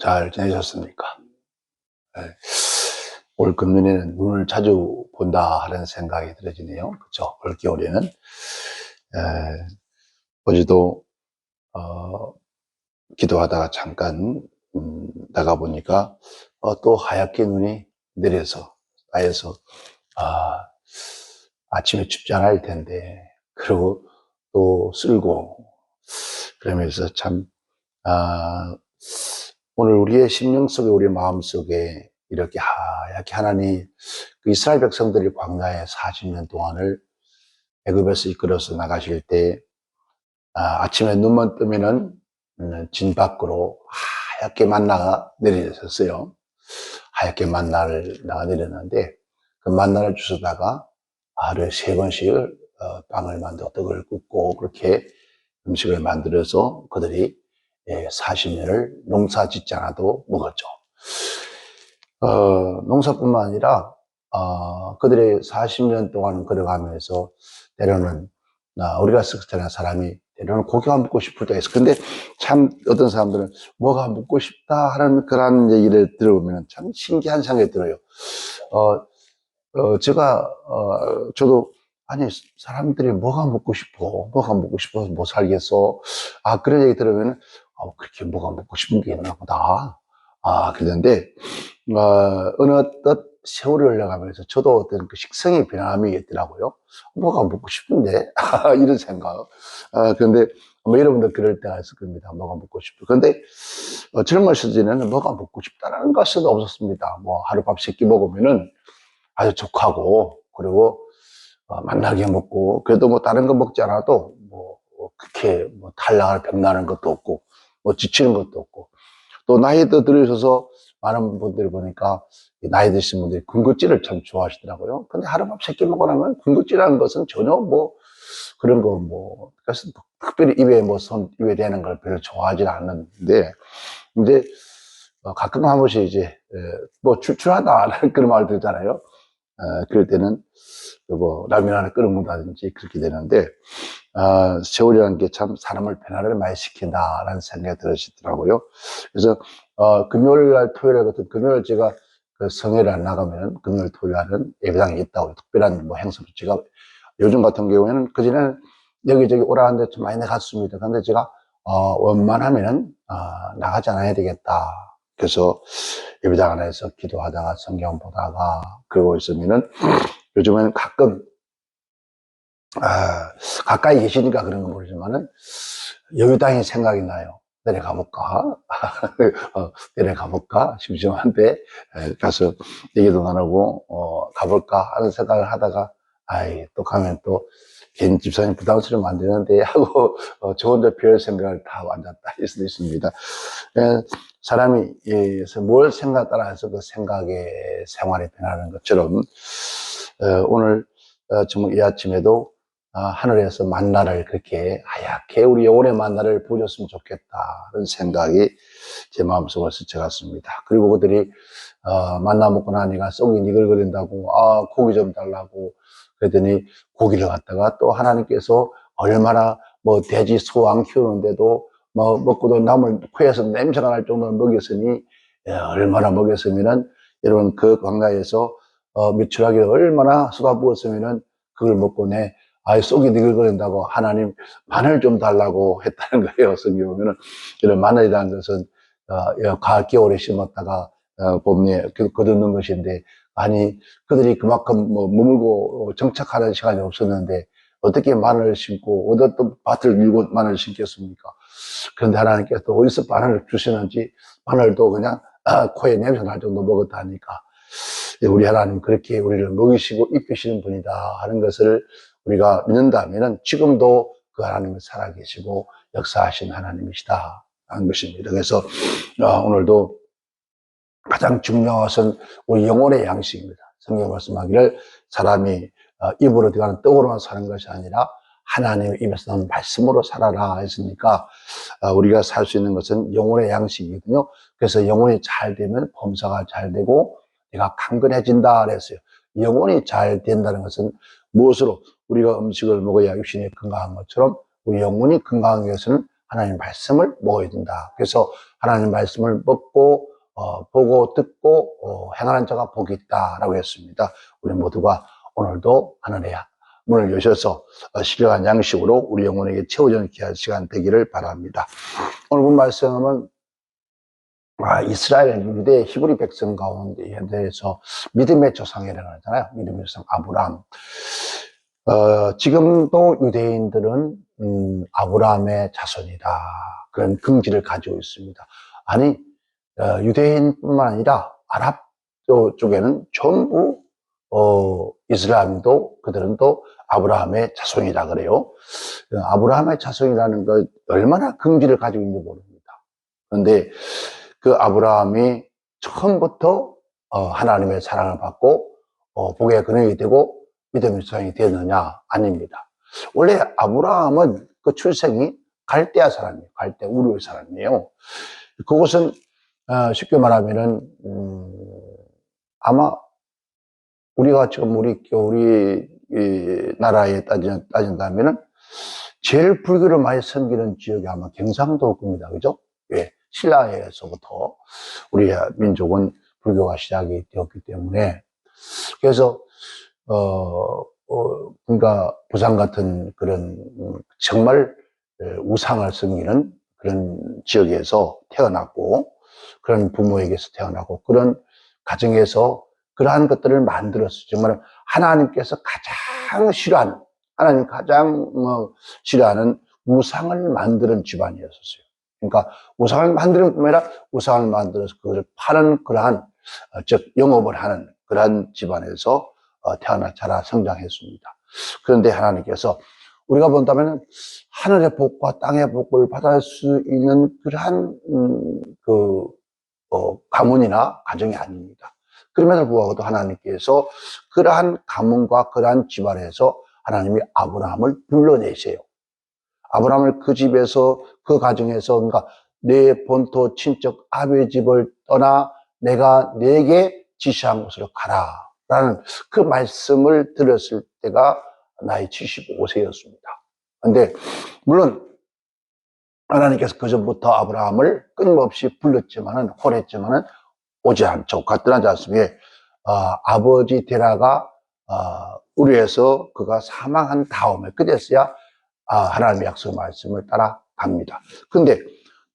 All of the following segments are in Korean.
잘 지내셨습니까? 네. 올 금년에는 눈을 자주 본다 하는 생각이 들어지네요. 그렇죠? 올 겨울에는. 어제도 기도하다가 잠깐 나가보니까 또 하얗게 눈이 내려서 쌓여서 아침에 춥지 않을 텐데, 그리고 또 쓸고 그러면서 참 오늘 우리의 심령 속에, 우리 마음 속에 이렇게 하얗게 하나님 그 이스라엘 백성들이 광야에 40년 동안을 애굽에서 이끌어서 나가실 때 아침에 눈만 뜨면은 진 밖으로 하얗게 만나가 내려졌어요. 하얗게 만나를 나가 내렸는데, 그 만나를 주스다가 하루에 3번씩 빵을 만들어 떡을 굽고 그렇게 음식을 만들어서 그들이 40년을 농사 짓지 않아도 먹었죠. 농사뿐만 아니라 그들의 40년 동안 걸어가면서 때로는 우리가 스크스테나 사람이 때로는 고기가 먹고 싶을 때가 있어. 근데 참 어떤 사람들은 뭐가 먹고 싶다 하는 그런 얘기를 들어보면 참 신기한 생각이 들어요. 저도 아니 사람들이 뭐가 먹고 싶어서 못 살겠어. 그런 얘기 들으면 그렇게 뭐가 먹고 싶은 게 있나 보다. 그랬는데 어느덧 세월이 흘러가면서 저도 어떤 그 식성의 변함이 있더라고요. 뭐가 먹고 싶은데 이런 생각. 그런데 여러분들 그럴 때가 있을 겁니다. 뭐가 먹고 싶어. 그런데 젊은 시절에는 뭐가 먹고 싶다는 것은 없었습니다. 뭐 하룻밥 3끼 먹으면은 아주 족하고, 그리고 만나게 먹고, 그래도 뭐 다른 거 먹지 않아도 뭐 그렇게 뭐 탈락을 병나는 것도 없고, 뭐 지치는 것도 없고. 또 나이도 들으셔서 많은 분들이 보니까 나이 드신 분들이 군것질을 참 좋아하시더라고요. 근데 하룻밥 3끼 먹고 나면 군것질이라는 것은 전혀 뭐 그런 거 뭐 그래서 특별히 입에 대는 걸 별로 좋아하지 않는데, 이제 가끔 한 번씩 이제 뭐 출출하다 그런 말 들잖아요. 그럴 때는 뭐 라면 하나 끓여 먹는다든지 그렇게 되는데, 세월이라는 게 참 사람을 변화를 많이 시킨다라는 생각이 들으시더라고요. 그래서 금요일 날, 토요일 날 같은 금요일 제가 그 성회를 안 나가면 금요일, 토요일 날은 예배당에 있다고 특별한 뭐 행사도 제가 요즘 같은 경우에는 그전에는 여기저기 오라는데 좀 많이 나갔습니다. 근데 제가 원만하면은 나가지 않아야 되겠다. 그래서 예배당 안에서 기도하다가 성경 보다가 그러고 있으면은 요즘에는 가끔 가까이 계시니까 그런 건 모르지만은 여유당이 생각이 나요. 내려가 볼까? 내려가 볼까? 심심한데 가서 얘기도 나누고 가볼까 하는 생각을 하다가 또 가면 또 괜히 집사님 부담스러우면 안 되는데 하고 저 혼자 별 생각을 다 앉았다 할 수도 있습니다. 사람이 뭘 생각 따라해서 그 생각의 생활이 변하는 것처럼 오늘 정말 이 아침에도 하늘에서 만나를 그렇게 하얗게 우리 영혼의 만나를 보여줬으면 좋겠다는 생각이 제 마음속을 스쳐갔습니다. 그리고 그들이 만나 먹고 나니까 속이 니글거린다고 고기 좀 달라고 그랬더니 고기를 갖다가 또 하나님께서 얼마나 뭐 돼지 소왕 키우는데도 뭐 먹고도 남을 코에서 냄새가 날 정도로 먹였으니 얼마나 먹였으면은 여러분 그 광야에서 미추라기를 얼마나 쏟아부었으면은 그걸 먹고 속이 니글거린다고 하나님 마늘 좀 달라고 했다는 거예요. 성경에 보면은 이런 마늘이라는 것은 가을 겨울에 심었다가 봄에 거두는 것인데, 아니 그들이 그만큼 뭐 머물고 정착하는 시간이 없었는데 어떻게 마늘을 심고 어떤 밭을 밀고 마늘을 심겠습니까? 그런데 하나님께서 어디서 마늘을 주시는지 마늘도 그냥 코에 냄새 날 정도 먹었다니까 우리 하나님 그렇게 우리를 먹이시고 입히시는 분이다 하는 것을 우리가 믿는다면 지금도 그 하나님은 살아계시고 역사하신 하나님이시다 하는 것입니다. 그래서 오늘도 가장 중요한 것은 우리 영혼의 양식입니다. 성경 말씀하기를 사람이 입으로 들어가는 떡으로만 사는 것이 아니라 하나님의 입에서 나오는 말씀으로 살아라 했으니까 우리가 살 수 있는 것은 영혼의 양식이거든요. 그래서 영혼이 잘 되면 범사가 잘 되고 내가 강건해진다 그랬어요. 영혼이 잘 된다는 것은 무엇으로? 우리가 음식을 먹어야 육신이 건강한 것처럼 우리 영혼이 건강한 것은 하나님 말씀을 먹어야 된다. 그래서 하나님 말씀을 먹고 보고 듣고 행하는 자가 복이 있다라고 했습니다. 우리 모두가 오늘도 하늘의 문을 여셔서 신령한 양식으로 우리 영혼에게 채워지는 귀한 시간 되기를 바랍니다. 오늘 본 말씀은 이스라엘, 유대, 히브리 백성 가운데에 대해서 믿음의 조상이라고 하잖아요. 믿음의 조상 아브라함. 지금도 유대인들은 아브라함의 자손이다. 그런 긍지를 가지고 있습니다. 아니, 유대인뿐만 아니라 아랍 쪽에는 전부 이슬람도 그들은 또 아브라함의 자손이라 그래요. 아브라함의 자손이라는 것 얼마나 긍지를 가지고 있는지 모릅니다. 그런데 그 아브라함이 처음부터 하나님의 사랑을 받고 복의 근원이 되고 믿음의 조상이 되느냐? 아닙니다. 원래 아브라함은 그 출생이 갈대아 사람이에요. 갈대아 우르의 사람이에요. 그것은 쉽게 말하면은 아마 우리가 지금 우리 나라에 따진다면은 제일 불교를 많이 섬기는 지역이 아마 경상도일 겁니다. 그죠? 예. 신라에서부터 우리 민족은 불교가 시작이 되었기 때문에 그래서 그러니까 부산 같은 그런 정말 우상을 섬기는 그런 지역에서 태어났고 그런 부모에게서 태어나고 그런 가정에서 그러한 것들을 만들었어요. 정말 하나님께서 가장 싫어하는 하나님 가장 싫어하는 우상을 만드는 집안이었어요. 그러니까 우상을 만드는 뿐만 아니라 우상을 만들어서 그것을 파는 그러한 즉 영업을 하는 그러한 집안에서 태어나 자라 성장했습니다. 그런데 하나님께서 우리가 본다면 하늘의 복과 땅의 복을 받을 수 있는 그러한 가문이나 가정이 아닙니다. 그럼에도 불구하고 하나님께서 그러한 가문과 그러한 집안에서 하나님이 아브라함을 불러내세요. 아브라함을 그 집에서 그 가정에서 그러니까 내 본토 친척 아비의 집을 떠나 내가 네게 지시한 곳으로 가라 라는 그 말씀을 들었을 때가 나이 75세였습니다. 그런데 물론 하나님께서 그 전부터 아브라함을 끊임없이 불렀지만은 호랬지만은 오지 않죠. 갔더나 않습니까? 아버지 데라가 우리에서 그가 사망한 다음에 그제서야 하나님의 약속 말씀을 따라갑니다. 근데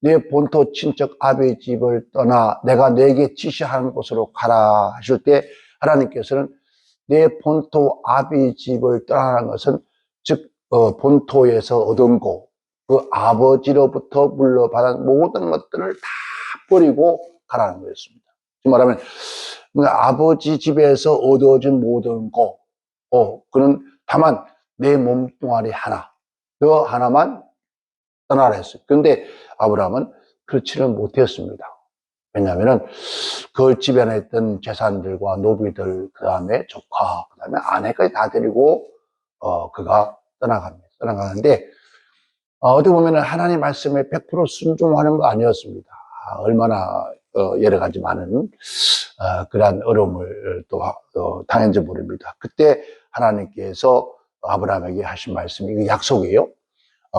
내 본토 친척 아비의 집을 떠나 내가 네게 지시하는 곳으로 가라 하실 때 하나님께서는 내 본토 아비의 집을 떠나는 것은 즉 본토에서 얻은 거, 그 아버지로부터 물려받은 모든 것들을 다 버리고 가라는 거였습니다. 말하면 아버지 집에서 얻어진 모든 거, 그는 다만 내 몸뚱아리 하나, 그 하나만 떠나라 했어요. 그런데 아브라함은 그렇지는 못했습니다. 왜냐하면 그 집에 안에 있던 재산들과 노비들, 그 다음에 조카, 그 다음에 아내까지 다 데리고 그가 떠나갑니다. 떠나가는데 어떻게 보면 하나님 말씀에 100% 순종하는 거 아니었습니다. 얼마나 여러 가지 많은 그러한 어려움을 또 당했는지 모릅니다. 그때 하나님께서 아브라함에게 하신 말씀이 이게 약속이에요.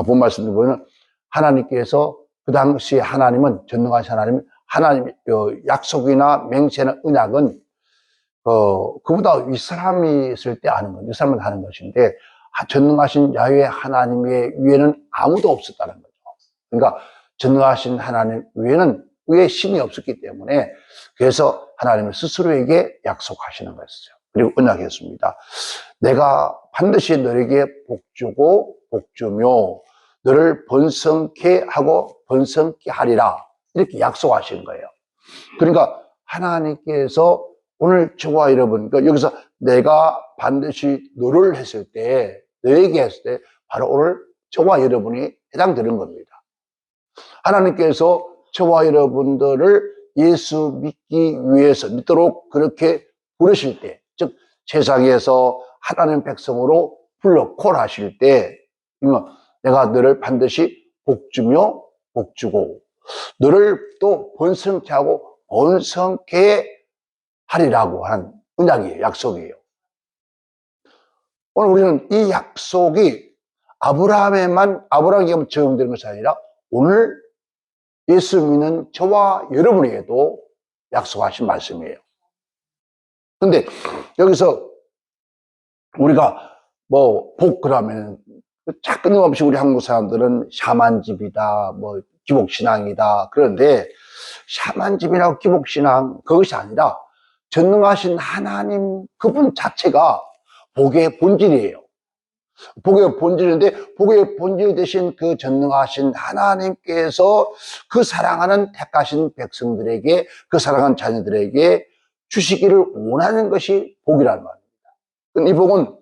본 말씀을 보면 하나님께서 그 당시 하나님은 전능하신 하나님 약속이나 맹세나 언약은 그보다 윗사람이 있을 때 하는 것, 윗사람은 하는 것인데 전능하신 야훼 하나님 위에는 아무도 없었다는 거죠. 그러니까 전능하신 하나님 위에는 위에 신이 없었기 때문에 그래서 하나님은 스스로에게 약속하시는 거였어요. 그리고 언약했습니다. 내가 반드시 너에게 복주고 복주며 너를 번성케 하고 번성케 하리라 이렇게 약속하시는 거예요. 그러니까 하나님께서 오늘 저와 여러분 여기서 내가 반드시 너를 했을 때 너에게 했을 때 바로 오늘 저와 여러분이 해당되는 겁니다. 하나님께서 저와 여러분들을 예수 믿기 위해서 믿도록 그렇게 부르실 때, 즉 세상에서 하나님 백성으로 불러 콜하실 때 내가 너를 반드시 복주며 복주고 너를 또 번성케 하고 번성케 하리라고 한 언약이에요. 약속이에요. 오늘 우리는 이 약속이 아브라함에게만 적용되는 것이 아니라 오늘 예수 믿는 저와 여러분에게도 약속하신 말씀이에요. 근데 여기서 우리가 복 그러면 끊임없이 우리 한국 사람들은 샤만집이다, 기복신앙이다. 그런데 샤만집이나 기복신앙 그것이 아니라 전능하신 하나님 그분 자체가 복의 본질이에요. 복의 본질인데 복의 본질 대신 그 전능하신 하나님께서 그 사랑하는 택하신 백성들에게 그 사랑하는 자녀들에게 주시기를 원하는 것이 복이란 말입니다. 이 복은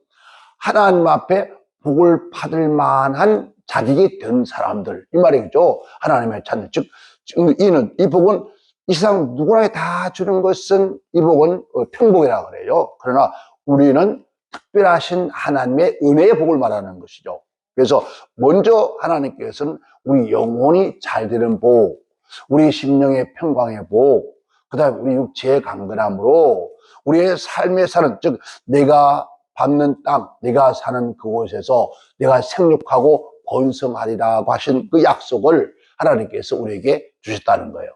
하나님 앞에 복을 받을 만한 자격이 된 사람들 이 말이죠. 하나님의 자녀 즉 이 복은 이 세상 누구나 다 주는 것은 이 복은 평복이라고 그래요. 그러나 우리는 특별하신 하나님의 은혜의 복을 말하는 것이죠. 그래서 먼저 하나님께서는 우리 영혼이 잘 되는 복, 우리 심령의 평강의 복, 그 다음에 우리 육체의 강건함으로 우리의 삶의 사는 즉 내가 받는 땅, 내가 사는 그곳에서 내가 생육하고 번성하리라고 하신 그 약속을 하나님께서 우리에게 주셨다는 거예요.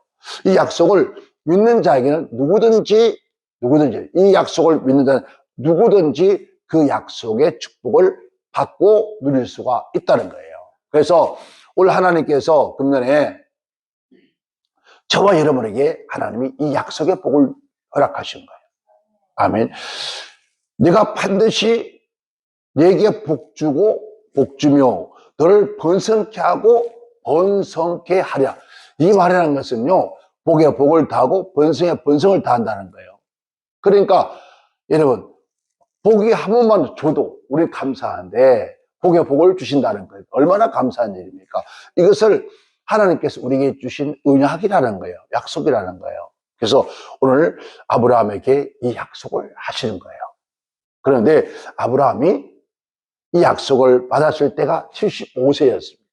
이 약속을 믿는 자에게는 누구든지 이 약속을 믿는 자는 누구든지 그 약속의 축복을 받고 누릴 수가 있다는 거예요. 그래서 오늘 하나님께서 금년에 저와 여러분에게 하나님이 이 약속의 복을 허락하신 거예요. 아멘. 내가 반드시 내게 복 주고 복 주며 너를 번성케 하고 번성케 하랴. 이 말이라는 것은요, 복에 복을 더하고 번성에 번성을 더한다는 거예요. 그러니까 여러분, 복이 한 번만 줘도 우리 감사한데 복에 복을 주신다는 거예요. 얼마나 감사한 일입니까? 이것을 하나님께서 우리에게 주신 언약이라는 거예요. 약속이라는 거예요. 그래서 오늘 아브라함에게 이 약속을 하시는 거예요. 그런데 아브라함이 이 약속을 받았을 때가 75세였습니다.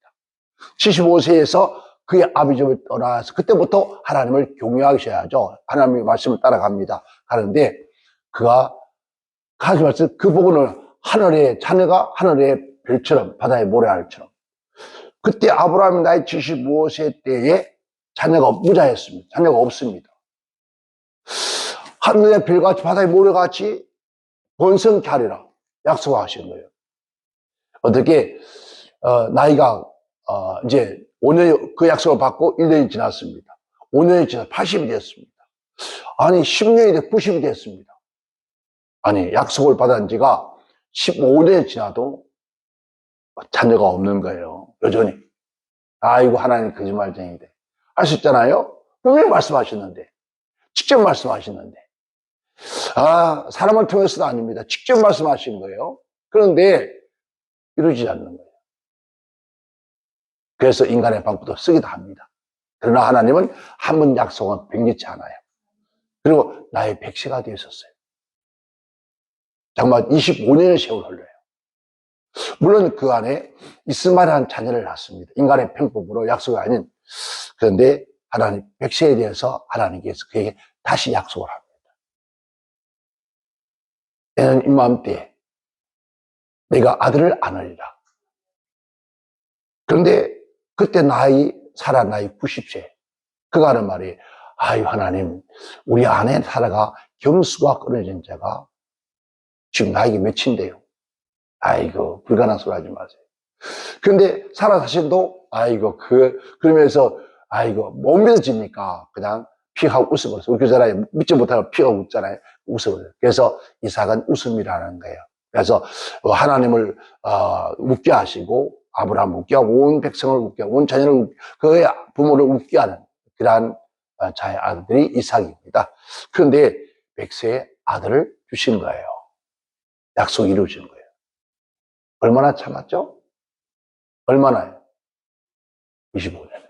75세에서 그의 아비 집을 떠나서 그때부터 하나님을 경외하셔야죠. 하나님의 말씀을 따라갑니다. 가는데 그가 하지 말씀 그 복은 하늘의 자녀가 하늘의 별처럼 바다의 모래알처럼 그때 아브라함이 나이 75세 때에 자녀가 무자였습니다. 자녀가 없습니다. 하늘의 별같이 바다의 모래같이 번성케 하리라 약속하신 거예요. 어떻게 나이가 이제 5년 그 약속을 받고 1년이 지났습니다. 5년이 지나 80이 됐습니다. 아니 10년이 돼 90이 됐습니다. 아니 약속을 받은 지가 15년이 지나도 자녀가 없는 거예요. 여전히. 아이고 하나님 거짓말쟁이들. 할 수 있잖아요. 분명히 말씀하셨는데 직접 말씀하셨는데 사람을 통해서도 아닙니다. 직접 말씀하신 거예요. 그런데 이루지 않는 거예요. 그래서 인간의 방법도 쓰기도 합니다. 그러나 하나님은 한 번 약속은 변기치 않아요. 그리고 나의 백세가 되었었어요. 정말 25년의 세월 흘러요. 물론 그 안에 이스마엘이라는 자녀를 낳습니다. 인간의 편법으로 약속이 아닌. 그런데 하나님 백세에 대해서 하나님께서 그에게 다시 약속을 합니다. 내는 이맘때에 내가 아들을 안으리라. 그런데 그때 사라 나이 90세. 그가 하는 말이 아유 하나님 우리 아내 사라가 경수가 끊어진 자가 지금 나이가 몇인데요. 아이고 불가능한 소리 하지 마세요. 그런데 사라 자신도 아이고 그러면서 아이고 못 믿어지니까 그냥 피가 웃어버렸어. 우리 교사라에 믿지 못하고 피가 웃잖아요. 웃어버려요. 그래서 이삭은 웃음이라는 거예요. 그래서 하나님을 웃게 하시고 아브라함 웃게 하고 온 백성을 웃게 하고 온 자녀를 그의 부모를 웃게 하는 그러한 자의 아들이 이삭입니다. 그런데 백세의 아들을 주신 거예요. 약속이 이루어진 거예요. 얼마나 참았죠? 얼마나요? 25년이에요.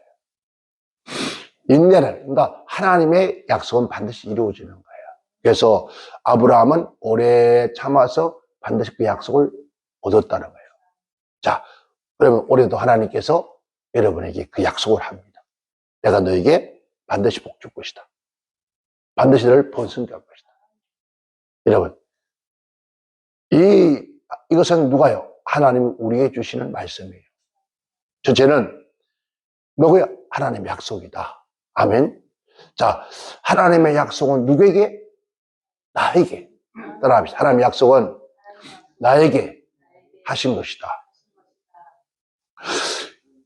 인내를, 그러니까 하나님의 약속은 반드시 이루어지는 거예요. 그래서 아브라함은 오래 참아서 반드시 그 약속을 얻었다는 거예요. 자, 그러면 올해도 하나님께서 여러분에게 그 약속을 합니다. 내가 너에게 반드시 복 줄 것이다. 반드시 너를 번성케 할 것이다. 여러분, 이것은 누가요? 하나님 우리에게 주시는 말씀이에요. 첫째는 누구야? 하나님의 약속이다. 아멘. 자, 하나님의 약속은 누구에게? 나에게. 따라합시다. 하나님의 약속은 나에게 하신 것이다.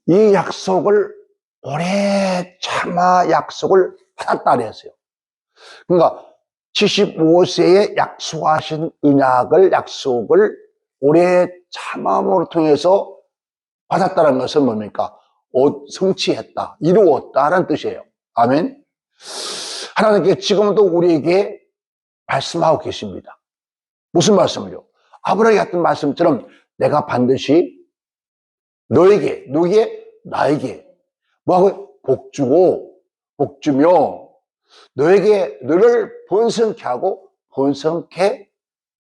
이 약속을 오래 참아 약속을 받았다 그랬어요. 그러니까 75세에 약속하신 약속을 오래 참음으로 통해서 받았다는 것은 뭡니까? 성취했다, 이루었다라는 뜻이에요. 아멘. 하나님께 지금도 우리에게 말씀하고 계십니다. 무슨 말씀을요? 아브라함이 했던 말씀처럼 내가 반드시 너에게, 누구에게? 나에게 뭐하고? 복 주며 너에게 너를 번성케 하고 번성케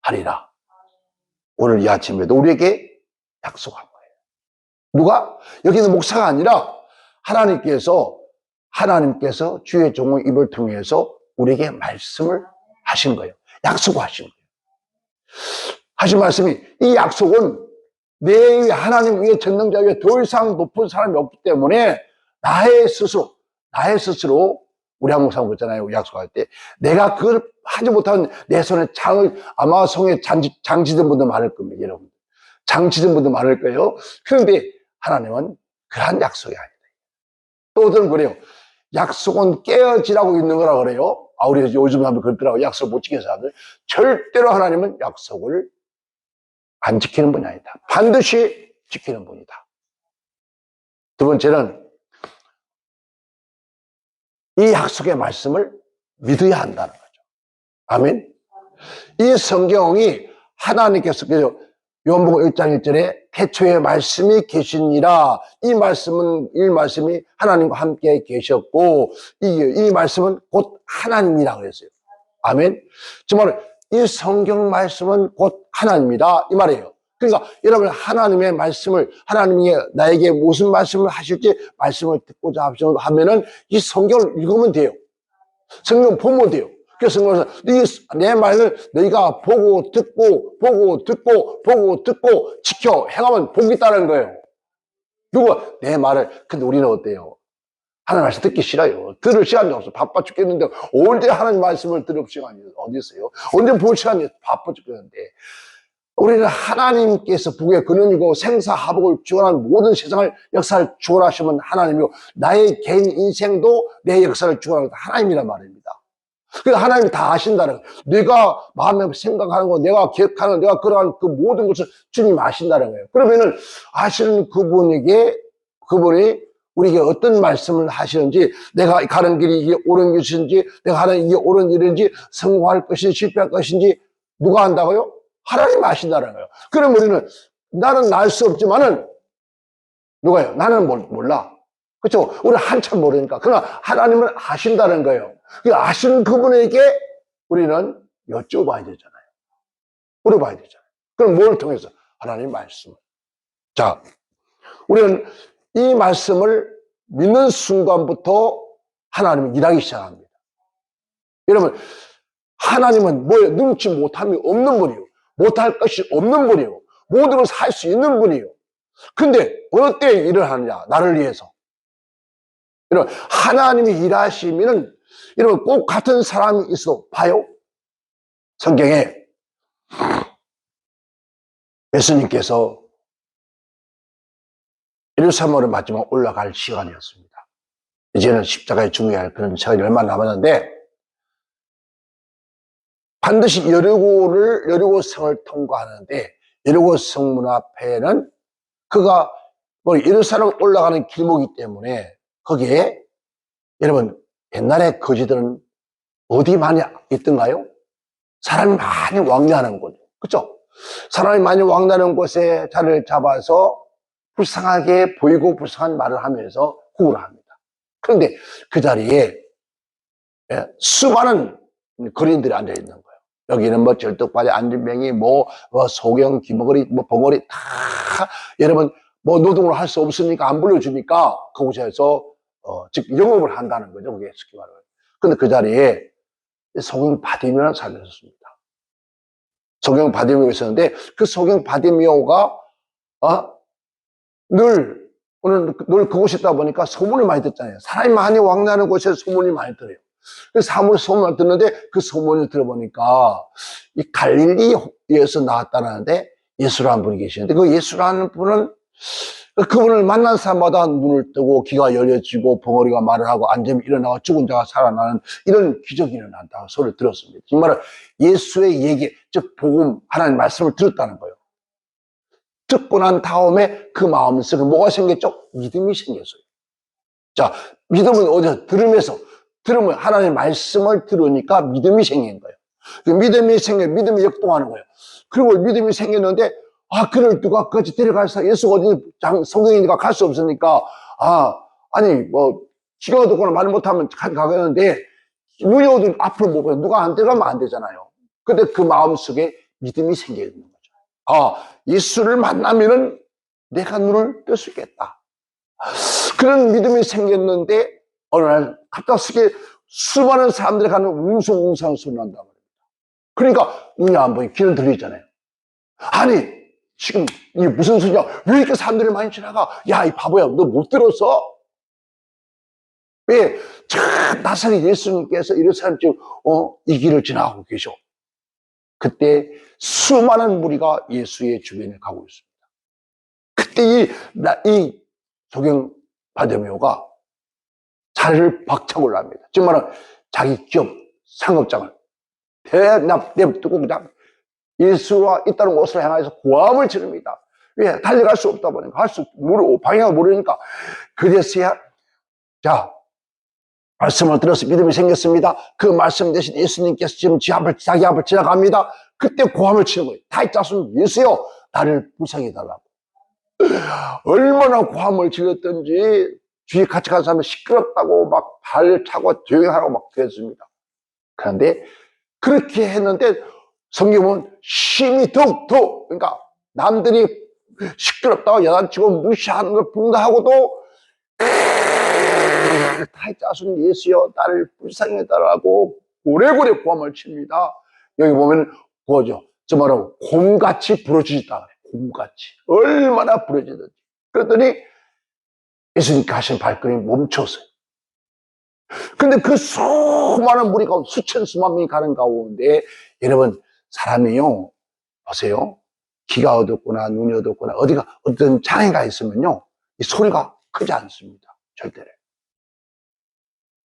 하리라. 오늘 이 아침에도 우리에게 약속한 거예요. 누가? 여기는 목사가 아니라 하나님께서 주의 종의 입을 통해서 우리에게 말씀을 하신 거예요. 약속을 하신 거예요. 하신 말씀이, 이 약속은 내 위에, 하나님 위에, 전능자 위에 더 이상 높은 사람이 없기 때문에 나의 스스로 우리 한국 사람 그랬잖아요. 약속할 때 내가 그걸 하지 못한 내 손에 아마 손에 장치든 분도 많을 겁니다. 여러분, 장치든 분도 많을 거예요. 그런데 하나님은 그러한 약속이 아니다. 또 어떤 그래요. 약속은 깨어지라고 있는 거라 그래요. 우리 요즘 사람들 그러더라고요. 약속 못 지키는 사람들. 절대로 하나님은 약속을 안 지키는 분이 아니다. 반드시 지키는 분이다. 두 번째는 이 약속의 말씀을 믿어야 한다는 거죠. 아멘. 이 성경이 하나님께서 요한복음 1장 1절에 태초에 말씀이 계시니라. 이 말씀이 하나님과 함께 계셨고 이 말씀은 곧 하나님이라 그랬어요. 아멘. 정말 이 성경 말씀은 곧 하나님이다 이 말이에요. 그러니까 여러분, 하나님의 말씀을, 하나님이 나에게 무슨 말씀을 하실지 말씀을 듣고자 하면은 이 성경을 읽으면 돼요. 성경 보면 돼요. 그래서 내 말을 너희가 보고 듣고 지켜 행하면 복이 있다는 거예요. 누가 내 말을. 근데 우리는 어때요? 하나님 말씀 듣기 싫어요. 들을 시간이 없어. 바빠 죽겠는데 언제 하나님 말씀을 들을 시간이 어디 있어요? 언제 볼 시간이 바빠 죽겠는데. 우리는 하나님께서 북의 근원이고 생사화복을 주관하는 모든 세상을 역사를 주관하시면 하나님이고 나의 개인 인생도 내 역사를 주관하는 하나님이란 말입니다. 그러니까 하나님이 다 아신다는 거예요. 내가 마음에 생각하는 거, 내가 기억하는, 내가 그러한 그 모든 것을 주님이 아신다는 거예요. 그러면은 아시는 그분이 우리에게 어떤 말씀을 하시는지, 내가 가는 길이 이게 옳은 것인지, 내가 하는 이게 옳은 일인지, 성공할 것인지 실패할 것인지 누가 안다고요? 하나님 아신다는 거예요. 그럼 우리는 나는 알 수 없지만은 누가요? 나는 몰라. 그렇죠? 우리는 한참 모르니까. 그러나 하나님은 아신다는 거예요. 그 아시는 그분에게 우리는 여쭤봐야 되잖아요. 물어봐야 되잖아요. 그럼 뭘 통해서? 하나님 말씀. 자, 우리는 이 말씀을 믿는 순간부터 하나님은 일하기 시작합니다. 여러분, 하나님은 뭐예요? 능치 못함이 없는 분이요. 못할 것이 없는 분이요. 모든 것을 할 수 있는 분이요. 근데 어느 때에 일을 하느냐? 나를 위해서. 여러분, 하나님이 일하시면은 여러분 꼭 같은 사람이 있어도 봐요. 성경에 예수님께서 예루살렘으로 마지막 올라갈 시간이었습니다. 이제는 십자가에 죽어야 할 그런 시간이 얼마 남았는데 반드시 여리고성을 통과하는데 여리고 성문 앞에는 그가 예루살렘 올라가는 길목이기 때문에 거기에 여러분 옛날에 거지들은 어디 많이 있던가요? 사람이 많이 왕래하는 곳. 그렇죠? 사람이 많이 왕래하는 곳에 자리를 잡아서 불쌍하게 보이고 불쌍한 말을 하면서 구걸을 합니다. 그런데 그 자리에 수많은 거린들이 앉아 있는 거예요. 여기는 뭐 절뚝발이 안진뱅이, 소경, 귀머거리, 벙어리 다 여러분 노동을 할 수 없으니까 안 불러주니까 그곳에서 즉 영업을 한다는 거죠. 그게 쉽게 말하면. 근데 그 자리에 소경 바디미오라는 사람이 있었습니다. 소경 바디미오가 있었는데 그 소경 바디미오가 늘 오늘 늘 그곳에 있다 보니까 소문을 많이 듣잖아요. 사람이 많이 왕래하는 곳에 소문이 많이 들어요. 그래서 소문을 듣는데 그 소문을 들어보니까 이 갈릴리에서 나왔다는데 예수라는 분이 계시는데 그 예수라는 분은 그분을 만난 사람마다 눈을 뜨고 귀가 열려지고 벙어리가 말을 하고 앉으면 일어나고 죽은 자가 살아나는 이런 기적이 일어난다고 소리를 들었습니다. 정말 예수의 얘기, 즉 복음, 하나님 말씀을 들었다는 거예요. 듣고 난 다음에 그 마음속에 뭐가 생겼죠? 믿음이 생겼어요. 자, 믿음은 어디서? 들으면 하나님의 말씀을 들으니까 믿음이 생긴 거예요. 그 믿음이 역동하는 거예요. 그리고 믿음이 생겼는데, 그를 누가 거기 데려가서 예수가 어디 성경이니까 갈 수 없으니까, 기가 어둡거나 말 못하면 가겠는데, 눈이 어두운 앞으로 못 봐요. 누가 안 데려가면 안 되잖아요. 근데 그 마음 속에 믿음이 생겨 있는 거죠. 예수를 만나면은 내가 눈을 뜰 수 있겠다. 그런 믿음이 생겼는데 어느 날 갑작스럽게 수많은 사람들이 가는 웅성웅성 소리 난단 말입니다. 그러니까 눈이 안 보이고 귀는 들리잖아요. 아니 지금 이게 무슨 소리야? 왜 이렇게 사람들이 많이 지나가? 야, 이 바보야, 너 못 들었어? 왜? 나사렛 예수님께서 이런 사람 지금 이 길을 지나가고 계셔. 그때 수많은 무리가 예수의 주변에 가고 있습니다. 그때 이 소경 바데메오가 자리를 박차고 합니다. 즉 말하면 자기 기업 상업장을 내두고 그냥 예수와 있다는 곳을 향해서 고함을 지릅니다. 왜? 달려갈 수 없다 보니까 방향을 모르니까. 그래서야 자, 말씀을 들어서 믿음이 생겼습니다. 그 말씀 대신 예수님께서 지금 자기 앞을 지나갑니다. 그때 고함을 치는 거예요. 다윗 자손 예수여, 나를 불쌍히 달라고. 얼마나 고함을 질렀던지 주위 같이 간 사람은 시끄럽다고 막 발 차고 조용히 하라고 막 그랬습니다. 그런데 그렇게 했는데 성경은 심히 더욱더, 그러니까 남들이 시끄럽다고 야단치고 무시하는 걸 분다하고도 다윗 자손 예수여, 나를 불쌍히 달라고 고래고래 고함을 칩니다. 여기 보면 그거죠. 저 말하고 곰같이 부러지다 그래. 곰같이 얼마나 부러지든지. 그랬더니 예수님께 하신 발걸음이 멈췄어요. 근데 그 수많은 무리 가운데 수천 수만 명이 가는 가운데 여러분, 사람이요, 보세요. 귀가 어둡거나 눈이 어둡거나 어떤 장애가 있으면요, 이 소리가 크지 않습니다. 절대로.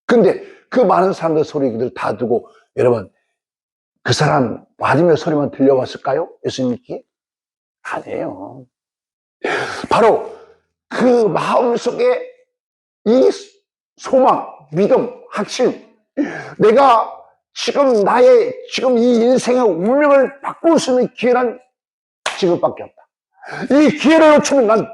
근데 그 많은 사람들 소리들 다 두고 여러분, 그 사람 맞으며 소리만 들려왔을까요? 예수님께? 아니에요. 바로 그 마음속에 이 소망, 믿음, 확신, 내가 지금 이 인생의 운명을 바꿀 수 있는 기회는 지금밖에 없다. 이 기회를 놓치면 난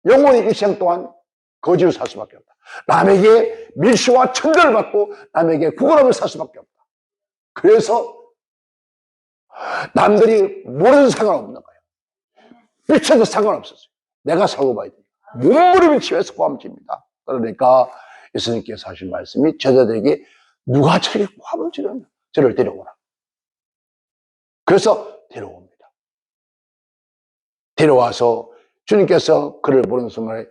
영원히 일생 동안 거지로 살 수밖에 없다. 남에게 밀시와 천대를 받고 남에게 구걸하며 살 수밖에 없다. 그래서 남들이 모르는 상관없는 거예요. 미쳐도 상관없었어요. 내가 살고 봐야 돼. 몸부림을 치면서 고함집니다. 그러니까 예수님께서 하신 말씀이 제자들에게 누가 저렇게 고함을 지르냐? 저를 데려오라. 그래서 데려옵니다. 데려와서 주님께서 그를 보는 순간에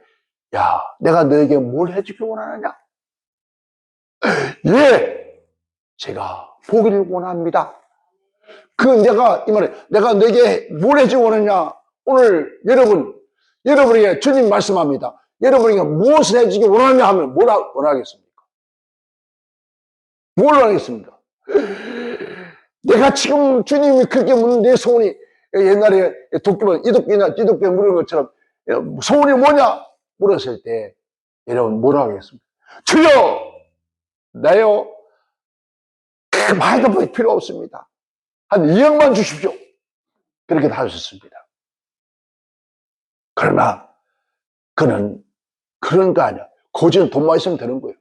야, 내가 너에게 뭘 해주기 원하느냐? 예, 제가 보기를 원합니다. 이 말에 내가 너에게 뭘 해주기 원하냐? 오늘 여러분에게 주님 말씀합니다. 여러분에게 무엇을 해주기 원하냐 하면 뭘 원하겠습니까? 뭘 원하겠습니까? 내가 지금 주님이 그렇게 묻는 내 소원이 옛날에 이도끼 물은 것처럼 소원이 뭐냐? 물었을 때 여러분 뭐라 하겠습니까? 주여! 나요? 말도 필요 없습니다. 한 2억만 주십시오. 그렇게 다 하셨습니다. 그러나 그는 그런 거 아니야. 거지는 돈만 있으면 되는 거예요.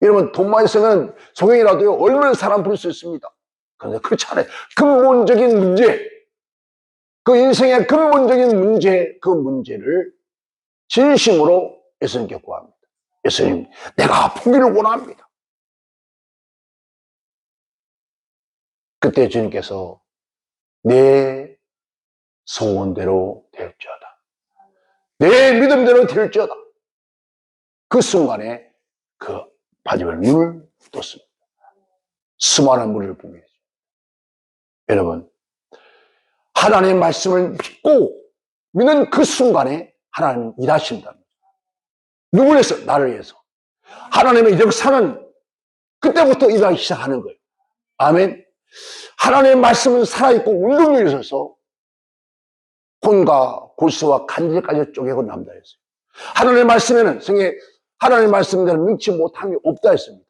여러분 돈만 있으면 소경이라도요 얼마나 사람 부를 수 있습니다. 그런데 그렇지 않아요. 근본적인 문제, 그 인생의 근본적인 문제, 그 문제를 진심으로 예수님께 구합니다. 예수님, 내가 포기를 원합니다. 그때 주님께서 내 소원대로 될지어다. 내 믿음대로 될지어다. 그 순간에 그 바디에 눈을 떴습니다. 수많은 물을 보게 되죠. 여러분, 하나님의 말씀을 믿고 믿는 그 순간에 하나님은 일하신다는 거죠. 누구를 위해서? 나를 위해서. 하나님의 역사는 그때부터 일하기 시작하는 거예요. 아멘. 하나님의 말씀은 살아있고 운동력이 있어서 혼과 골수와 간질까지 쪼개고 남다 했어요. 하나님의 말씀에는 성경에 하나님의 말씀대로 능치 못함이 없다 했습니다.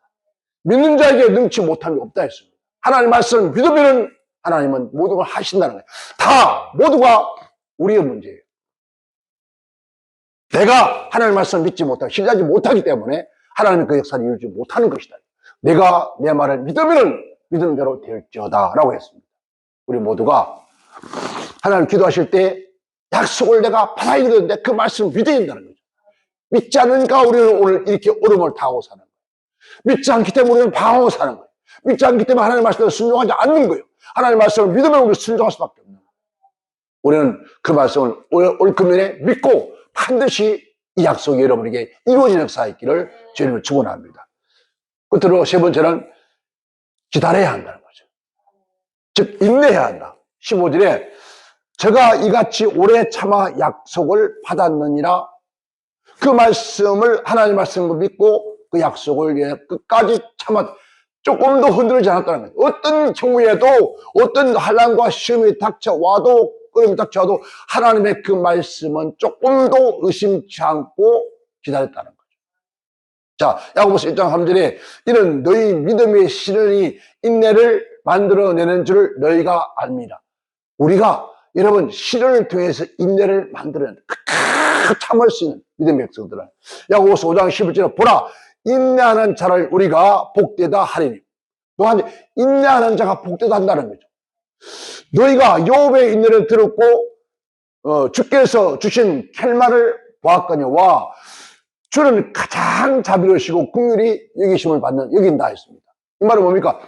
믿는 자에게 능치 못함이 없다 했습니다. 하나님의 말씀을 믿으면 하나님은 모든 걸 하신다는 거예요. 다 모두가 우리의 문제예요. 내가 하나님의 말씀을 믿지 못하고 신뢰하지 못하기 때문에 하나님의 그 역사를 이루지 못하는 것이다. 내가 내 말을 믿으면 믿는 대로 될지어다 라고 했습니다. 우리 모두가 하나님 기도하실 때 약속을 내가 받아야 되는데 그 말씀을 믿어야 된다는 거죠. 믿지 않으니까 우리는 오늘 이렇게 어려움을 당하고 사는 거예요. 믿지 않기 때문에 우리는 방황하고 사는 거예요. 믿지 않기 때문에 하나님의 말씀을 순종하지 않는 거예요. 하나님의 말씀을 믿으면 우리는 순종할 수밖에 없는 거예요. 우리는 그 말씀을 올 금년에 믿고 반드시 이 약속이 여러분에게 이루어지는 역사가 있기를 주님을 축원합니다. 끝으로 세 번째는 기다려야 한다는 거죠. 즉 인내해야 한다. 15절에 저가 이같이 오래 참아 약속을 받았느니라. 그 말씀을 하나님의 말씀을 믿고 그 약속을 끝까지 참아 조금도 흔들리지 않았다는 거예요. 어떤 경우에도 어떤 환난과 시험이 닥쳐와도 어려움이 닥쳐와도 하나님의 그 말씀은 조금도 의심치 않고 기다렸다는 거죠. 자, 야고보서 1장 3절에 이는 너희 믿음의 시련이 인내를 만들어내는 줄 너희가 압니다. 우리가 여러분 시련을 통해서 인내를 만들어낸다. 참을 수 있는 믿음의 백성들은 야고보서 5장 11절에 보라 인내하는 자를 우리가 복되다 하리니. 또한 인내하는 자가 복되다 한다는 거죠. 너희가 욥의 인내를 들었고 주께서 주신 켈마를 보았거니와 주는 가장 자비로우시고 긍휼히 여기심을 여긴다 했습니다. 이 말은 뭡니까?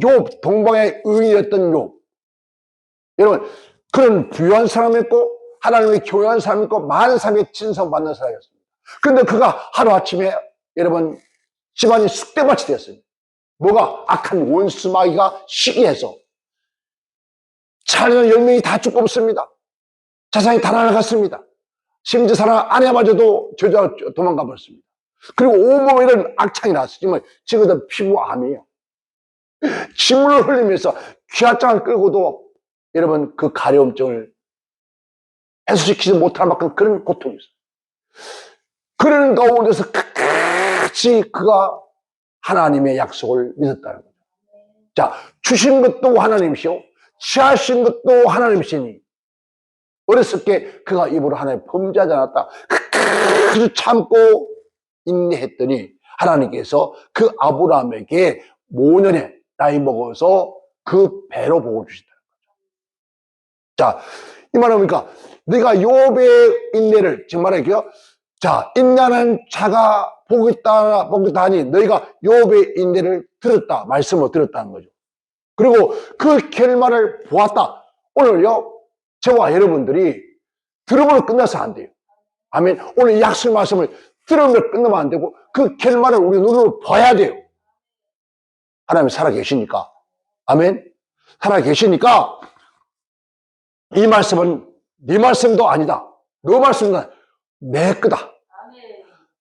욥 동방의 의인이었던 욥. 여러분 그런 부유한 사람이었고 하나님의 교회한 사람이었고 많은 사람에게 칭송받는 사람이었습니다. 그런데 그가 하루아침에 여러분 집안이 쑥대밭이 되었어요. 뭐가? 악한 원수마귀가 시기해서 자녀 10명이 다 죽고 없습니다. 자산이 다 날아갔습니다. 심지어 사람 아내마저도 도망가 버렸습니다. 그리고 온몸에 이런 악창이 나왔어요. 지금도 피부암이에요. 침을 흘리면서 귀하장을 끌고도 여러분 그 가려움증을 해소시키지 못할 만큼 그런 고통이 있어요. 그런 가운데서 끝까지 그가 하나님의 약속을 믿었다는 거죠. 자, 주신 것도 하나님이시오. 취하신 것도 하나님이시니 어렸을 때 그가 입으로 하나님 범죄하지 않았다. 끝까지 참고 인내했더니 하나님께서 그 아브라함에게 모년에 나이 먹어서 그 배로 복을 주신다는 거죠. 자, 이 말은 뭡니까? 네가 욥의 인내를 지금 말할게요. 자, 인내하는 자가 복이 있다 하니 너희가 욥의 인내를 들었다. 말씀을 들었다는 거죠. 그리고 그 결말을 보았다. 오늘요, 저와 여러분들이 들으면 끝나서 안 돼요. 아멘. 오늘 약속 말씀을 들으면 끝나면 안 되고 그 결말을 우리 눈으로 봐야 돼요. 하나님 살아계시니까. 아멘. 살아계시니까 이 말씀은 네 말씀도 아니다. 너 말씀은 내 거다.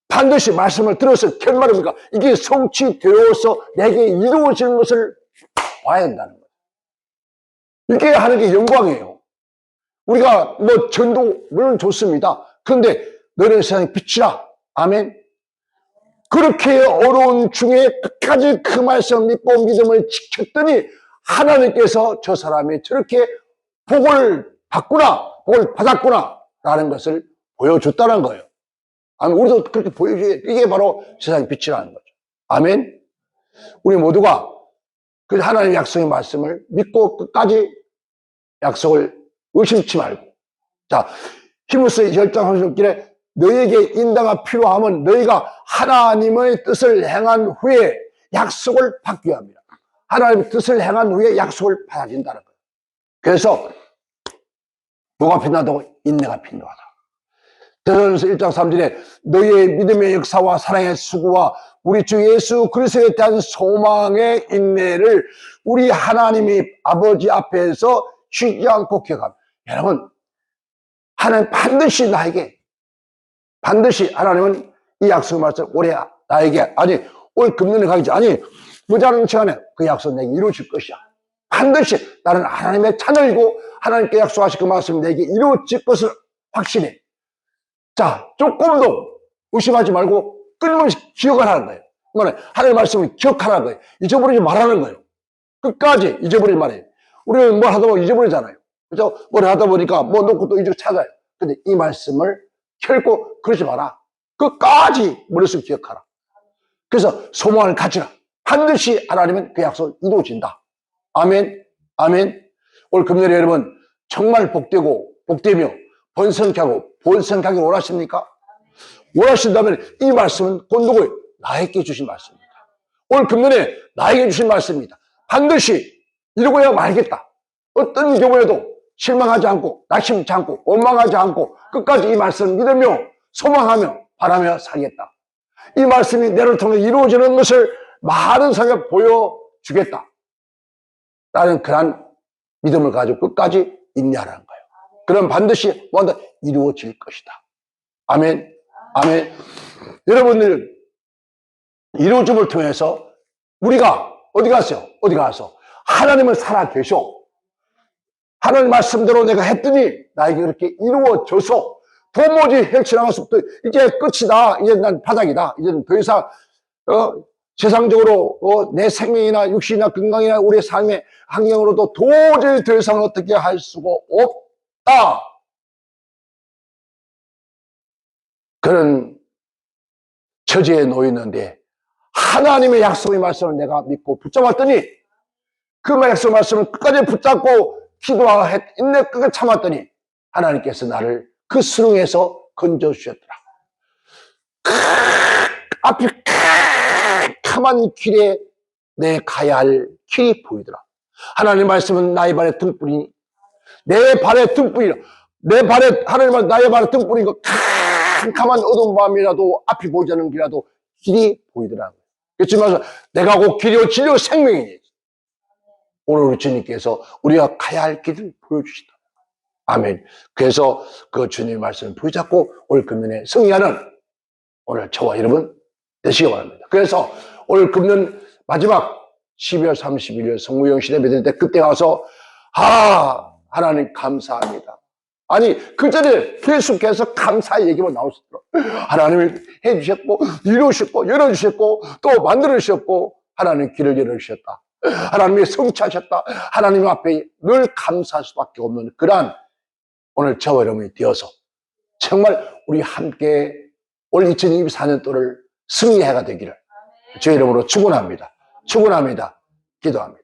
반드시 말씀을 들어서 결말입니까? 이게 성취되어서 내게 이루어지는 것을 봐야 된다는 거예요. 이렇게 하는 게 영광이에요. 우리가 뭐 전도 물론 좋습니다. 그런데 너는 세상의 빛이라. 아멘. 그렇게 어려운 중에 끝까지 그 말씀을 믿고 믿음을 지켰더니 하나님께서 저 사람이 저렇게 복을 받구나, 복을 받았구나 라는 것을 보여줬다는 거예요. 아멘. 우리도 그렇게 보여줘야 이게 바로 세상의 빛이라는 거죠. 아멘. 우리 모두가 그 하나님의 약속의 말씀을 믿고 끝까지 약속을 의심치 말고. 자, 히브리서 10장 30절에 너희에게 인자가 필요하면 너희가 하나님의 뜻을 행한 후에 약속을 받기 합니다. 하나님의 뜻을 행한 후에 약속을 받아진다는 거예요. 그래서 뭐가 필요하다고? 인내가 필요하다. 대전서 1장 3절에 너희의 믿음의 역사와 사랑의 수고와 우리 주 예수 그리스도에 대한 소망의 인내를 우리 하나님이 아버지 앞에서 쉬지 않고 기억합니다. 여러분, 하나님 반드시 나에게, 반드시 하나님은 이 약속의 말씀 올해 나에게, 아니 올 금년에 가겠지, 아니 모자라는 시간에 그 약속 내게 이루어질 것이야. 반드시 나는 하나님의 찬을이고 하나님께 약속하신 그 말씀이 내게 이루어질 것을 확신해. 자, 조금도 의심하지 말고 끊임없이 기억하라는 거예요. 그러니까 하나님의 말씀을 기억하라는 거예요. 잊어버리지 말라는 거예요. 끝까지 잊어버리지 말아요. 우리는 뭘 하다 보면 잊어버리잖아요. 그죠? 뭘 하다 보니까 뭐 놓고 또 잊어 찾아요. 근데 이 말씀을 결코 그러지 마라. 끝까지 머릿속에 기억하라. 그래서 소망을 가지라. 반드시 하나님은 그 약속을 이루어진다. 아멘, 아멘. 올 금요일에 여러분 정말 복되며 번성하게 원하십니까? 원하신다면 이 말씀은 본독을 나에게 주신 말씀입니다. 올 금년에 나에게 주신 말씀입니다. 반드시 이루고야 말겠다. 어떤 경우에도 실망하지 않고 낙심치 않고 원망하지 않고 끝까지 이 말씀을 믿으며 소망하며 바라며 살겠다. 이 말씀이 내를 통해 이루어지는 것을 많은 사람에게 보여주겠다. 라는 그런 믿음을 가지고 끝까지 인내하라는 거예요. 그럼 반드시 뭔가 이루어질 것이다. 아멘, 아멘. 여러분들 이루어짐을 통해서 우리가 어디 갔어요? 어디 가서 하나님을 살아 계셔. 하나님 말씀대로 내가 했더니 나에게 그렇게 이루어져서 도무지 헤쳐나갈 수 없다. 이제 끝이다. 이제 난 바닥이다. 이제는 더 이상 세상적으로 내 생명이나 육신이나 건강이나 우리의 삶의 환경으로도 도저히 더 이상 어떻게 할 수가 없다. 그런 처지에 놓였는데 하나님의 약속의 말씀을 내가 믿고 붙잡았더니 그 약속의 말씀을 끝까지 붙잡고 기도하고 인내 끝까지 참았더니 하나님께서 나를 그 수렁에서 건져주셨더라. 앞이 캄캄한 길에 내 가야 할 길이 보이더라. 하나님 말씀은 나의 발의 등불이니 내 발의 등불이라. 내 발에 하나님 말 나의 발의 등불인 거 캄캄한 어두운 밤이라도 앞이 보이지 않는 길이라도 길이 보이더라. 그렇지만 내가 곧 길이요 진리요 생명이니 오늘 우리 주님께서 우리가 가야 할 길을 보여주시다. 아멘. 그래서 그 주님의 말씀을 붙잡고 올 금년에 승리하는 오늘 저와 여러분 되시기 바랍니다. 그래서 올 금년 마지막 12월 31일 성무영신에 믿을 때 그때 가서 하나님 감사합니다. 아니 그 전에 계속해서 감사의 얘기만 나오시더라고요. 하나님이 해주셨고 이루셨고 열어주셨고 또 만들어주셨고 하나님 길을 열어주셨다. 하나님이 성취하셨다. 하나님 앞에 늘 감사할 수밖에 없는 그러한 오늘 저와 여러분이 되어서 정말 우리 함께 올 2024년도를 승리해가 되기를 주의 이름으로 축원합니다. 축원합니다. 기도합니다.